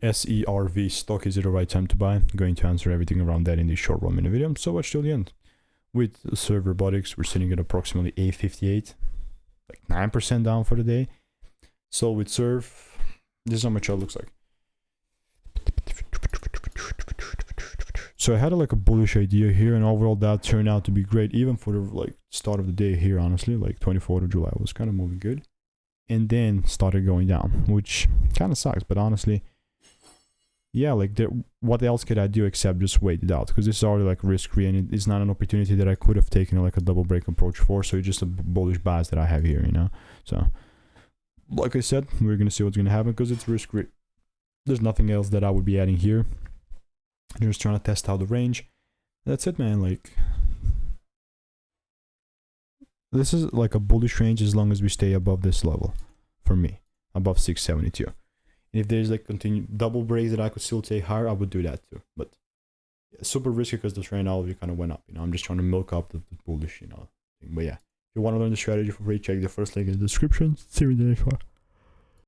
SERV stock, is it the right time to buy? I'm going to answer everything around that in this short 1 minute video, so watch till the end. With SERV Robotics, we're sitting at approximately 858, like 9% down for the day. So with SERV, this is how my chart looks like. So I had like a bullish idea here, and overall that turned out to be great, even for the like start of the day here. Honestly, like 24th of July was kind of moving good, and then started going down, which kind of sucks. But honestly, yeah, like what else could I do except just wait it out? Because this is already like risk-free, and it's not an opportunity that I could have taken like a double break approach for. So it's just a bullish bias that I have here, you know. So like I said, we're gonna see what's gonna happen because it's risk-free. There's nothing else that I would be adding here. I'm just trying to test out the range. That's it, man. Like, this is like a bullish range as long as we stay above this level for me, above 672. And if there's like continued double breaks that I could still take higher, I would do that too. But yeah, super risky because the trend already kind of went up. You know, I'm just trying to milk up the bullish, you know, thing. But yeah, if you want to learn the strategy for free, check the first link in the description. See you in the next one.